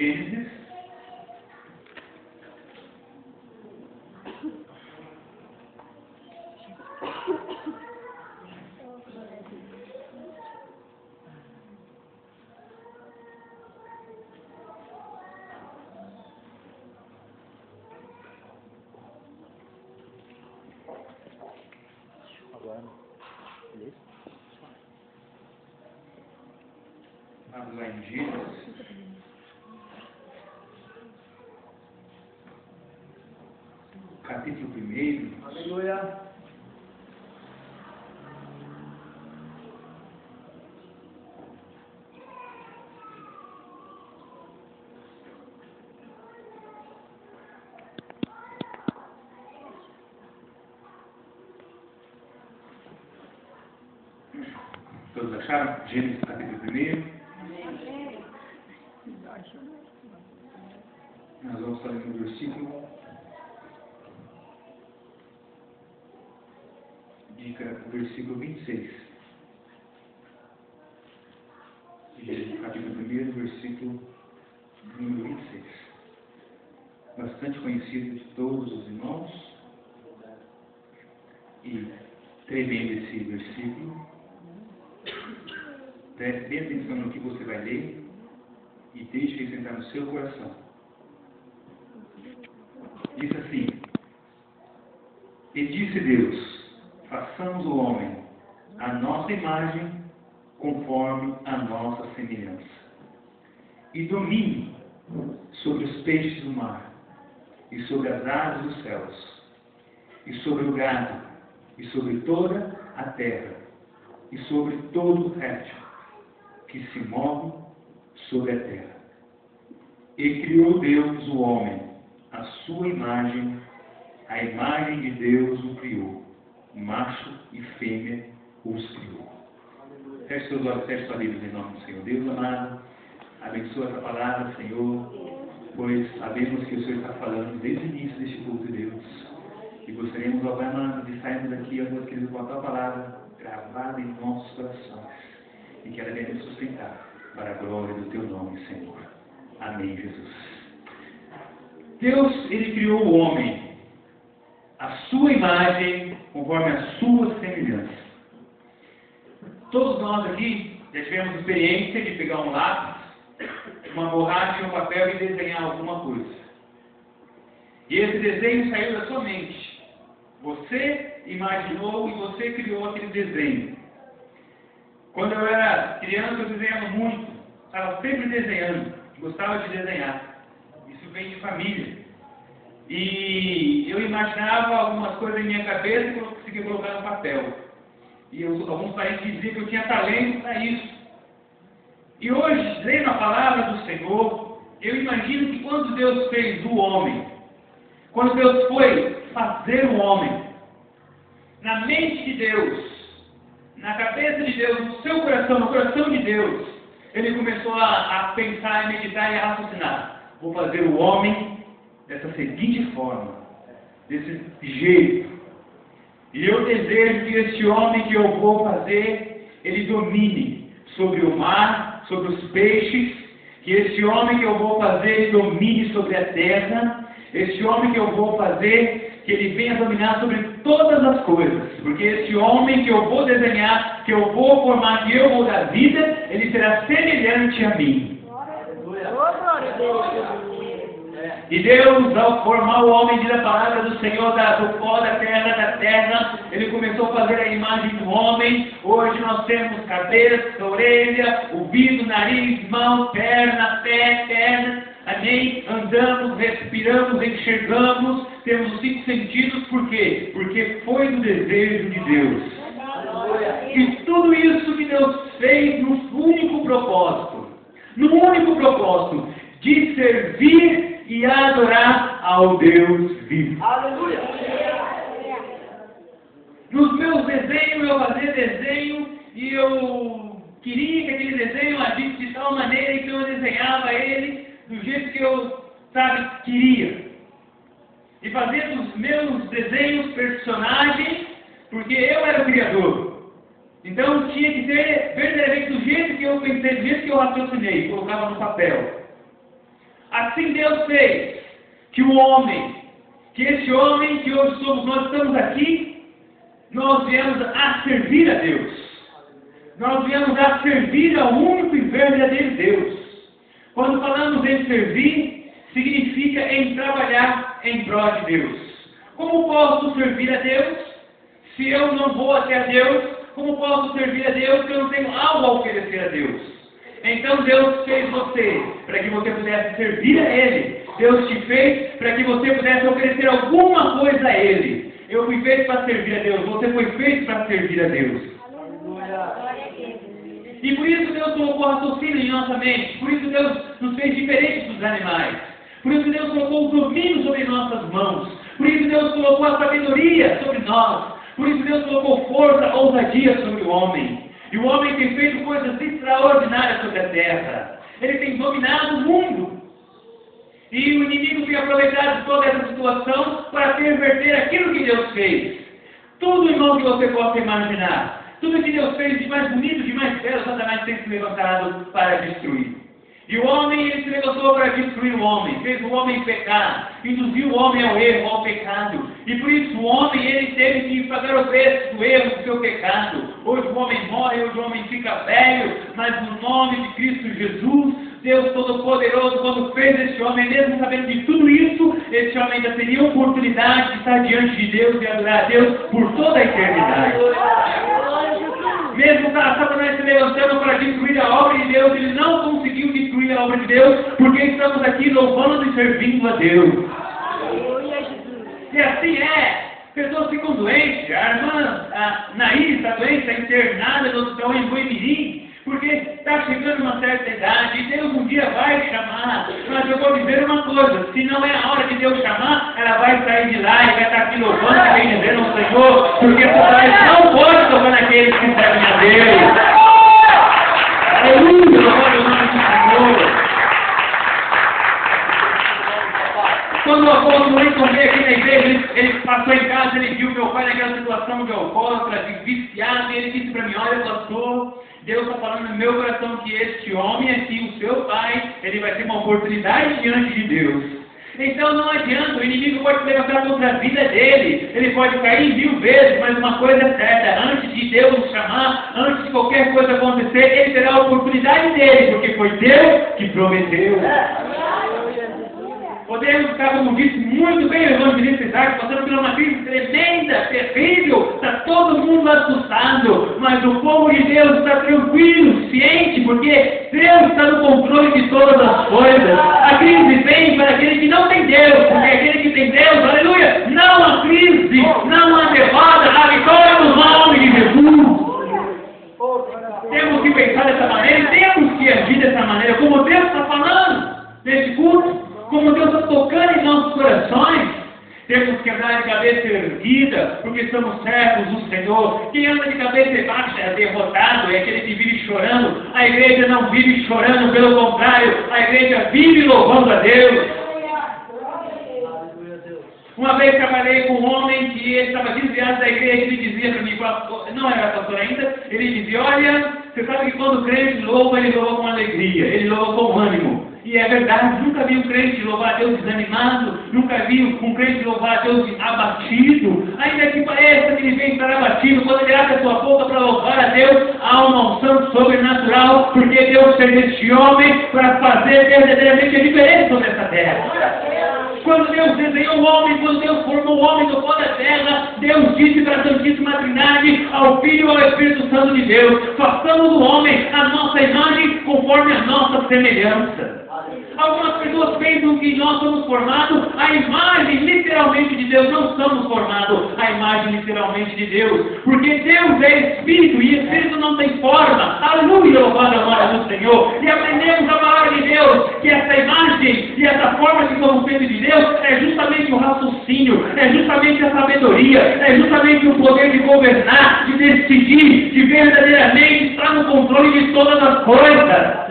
Gênesis. Vamos lá em Gênesis. Capítulo 1. Aleluia. Todos acharam? Gênesis capítulo 1. Nós vamos fazer no versículo versículo 26. Gênesis capítulo 1, versículo número 26. Bastante conhecido de todos os irmãos. E tremendo esse versículo. Preste bem atenção no que você vai ler e deixe isso entrar no seu coração. Diz assim: E disse Deus: façamos o homem à nossa imagem, conforme a nossa semelhança, e domine sobre os peixes do mar, e sobre as aves dos céus, e sobre o gado, e sobre toda a terra, e sobre todo o réptil que se move sobre a terra. E criou Deus o homem, à sua imagem, a imagem de Deus o criou, macho e fêmea os criou. Feche seus olhos, feche sua Bíblia em nome do Senhor. Deus amado, abençoa essa palavra, Senhor, pois sabemos que o Senhor está falando desde o início deste culto de Deus. E gostaríamos, ó Pai amado, de sairmos daqui, ó Deus querido, com a tua palavra gravada em nossos corações, e que ela venha nos sustentar para a glória do teu nome, Senhor. Amém, Jesus. Deus, Ele criou o homem à sua imagem, conforme a sua semelhança. Todos nós aqui já tivemos experiência de pegar um lápis, uma borracha e um papel e desenhar alguma coisa. E esse desenho saiu da sua mente. Você imaginou e você criou aquele desenho. Quando eu era criança, eu desenhava muito. Estava sempre desenhando. Gostava de desenhar. Isso vem de família. E eu imaginava algumas coisas em minha cabeça que eu não conseguia colocar no papel. E alguns parentes diziam que eu tinha talento para isso. E hoje, lendo a palavra do Senhor, eu imagino que quando Deus fez o homem, quando Deus foi fazer o homem, na mente de Deus, na cabeça de Deus, no seu coração, no coração de Deus, Ele começou a pensar, a meditar e a raciocinar. Vou fazer o homem dessa seguinte forma, desse jeito. E eu desejo que este homem que eu vou fazer, ele domine sobre o mar, sobre os peixes, que este homem que eu vou fazer, ele domine sobre a terra, este homem que eu vou fazer, que ele venha dominar sobre todas as coisas, porque esse homem que eu vou desenhar, que eu vou formar, que eu vou dar vida, ele será semelhante a mim. E Deus, ao formar o homem, diz a palavra do Senhor, do pó da terra, Ele começou a fazer a imagem do homem. Hoje nós temos cabeça, orelha, ouvido, nariz, mão, perna, pé, perna. Amém? Andamos, respiramos, enxergamos, temos os 5 sentidos. Por quê? Porque foi do desejo de Deus. E tudo isso que Deus fez no único propósito, de servir e adorar ao Deus vivo. Aleluia. Nos meus desenhos, eu fazia desenho e eu queria que aquele desenho agisse de tal maneira que eu desenhava ele do jeito que eu, queria. E fazia dos meus desenhos personagens, porque eu era o criador. Então tinha que ser verdadeiramente do jeito que eu pensei, do jeito que eu raciocinei, colocava no papel. Assim Deus fez que o homem, que esse homem que hoje somos, nós estamos aqui, nós viemos a servir a Deus. Nós viemos a servir ao único e verdadeiro Deus. Quando falamos em servir, significa em trabalhar em prol de Deus. Como posso servir a Deus se eu não vou até a Deus? Como posso servir a Deus se eu não tenho algo a oferecer a Deus? Então Deus fez você para que você pudesse servir a Ele. Deus te fez para que você pudesse oferecer alguma coisa a Ele. Eu fui feito para servir a Deus. Você foi feito para servir a Deus. E por isso Deus colocou raciocínio em nossa mente. Por isso Deus nos fez diferentes dos animais. Por isso Deus colocou o domínio sobre nossas mãos. Por isso Deus colocou a sabedoria sobre nós. Por isso Deus colocou força, ousadia sobre o homem. E o homem tem feito coisas extraordinárias sobre a terra. Ele tem dominado o mundo. E o inimigo tem aproveitado de toda essa situação para perverter aquilo que Deus fez. Tudo, irmão, que você possa imaginar. Tudo que Deus fez de mais bonito, de mais belo, Satanás tem se levantado para destruir. E o homem, ele se levantou para destruir o homem, fez o homem pecar, induziu o homem ao erro, ao pecado. E por isso o homem, ele teve que pagar o preço do erro, do seu pecado. Hoje o homem morre, hoje o homem fica velho, mas no nome de Cristo Jesus, Deus Todo-Poderoso, quando fez esse homem, mesmo sabendo de tudo isso, esse homem ainda teria a oportunidade de estar diante de Deus e adorar a Deus por toda a eternidade. Mesmo Satanás se levantando para destruir a obra de Deus, ele não conseguiu destruir a obra de Deus, porque estamos aqui louvando e servindo a Deus. E assim é. Pessoas ficam doentes. A irmã Nair está doente, está internada no hospital em Boimirim, porque está chegando uma certa idade e Deus um dia vai chamar. Mas eu vou dizer uma coisa: se não é a hora de Deus chamar, ela vai sair de lá e vai estar aqui louvando e bendizendo o Senhor, porque Satanás não pode tocar naqueles que servem a Deus. Aleluia, louvado o nome do Senhor. Quando o apóstolo Lincoln veio aqui na igreja, ele passou em casa, ele viu meu pai naquela situação de alcoólatra, de viciado, e ele disse para mim: olha, pastor, Deus está falando no meu coração que este homem aqui, o seu pai, ele vai ter uma oportunidade diante de Deus. Então não adianta, o inimigo pode se levantar contra a vida dele, ele pode cair 1000 vezes, mas uma coisa é certa: antes de Deus o chamar, antes de qualquer coisa acontecer, ele terá a oportunidade dele, porque foi Deus que prometeu. Podemos ficar, como disse muito bem o evangelista Isaac, passando por uma crise tremenda, terrível, está todo mundo assustado, mas o povo de Deus está tranquilo, ciente, porque Deus está no controle de todas as coisas. A crise vem para aquele que não tem Deus, porque aquele que tem Deus, aleluia, não há crise, não há derrota, há vitória no nome de Jesus. Temos que pensar dessa maneira e temos que agir dessa maneira, como Deus está falando nesse culto. Como Deus está tocando em nossos corações, temos que andar de cabeça erguida, porque somos servos do Senhor. Quem anda de cabeça baixa é derrotado, é aquele que vive chorando. A igreja não vive chorando, pelo contrário, a igreja vive louvando a Deus. Uma vez trabalhei com um homem que ele estava desviado da igreja, ele dizia para mim, não era pastor ainda, ele dizia: olha, você sabe que quando o crente louva, ele louva com alegria, ele louva com ânimo. E é verdade, nunca vi um crente louvar a Deus desanimado, nunca vi um crente louvar a Deus abatido, ainda que pareça que ele vem estar abatido, quando ele abre a sua boca para louvar a Deus, há uma unção sobrenatural, porque Deus fez este homem para fazer verdadeiramente a diferença sobre essa terra. Quando Deus desenhou o homem, quando Deus formou o homem do pó da terra, Deus disse para a Santíssima Trindade, ao Filho e ao Espírito Santo de Deus: façamos do homem a nossa imagem conforme a nossa semelhança. Algumas pessoas pensam que nós somos formados à imagem literalmente de Deus. Não somos formados à imagem literalmente de Deus, porque Deus é Espírito e Espírito não tem forma. Aleluia, louvado a glória do Senhor. E aprendemos a palavra de Deus, que essa imagem e essa forma que somos feitos de Deus é justamente o raciocínio, é justamente a sabedoria, é justamente o poder de governar, de decidir, de verdadeiramente estar no controle de todas as coisas.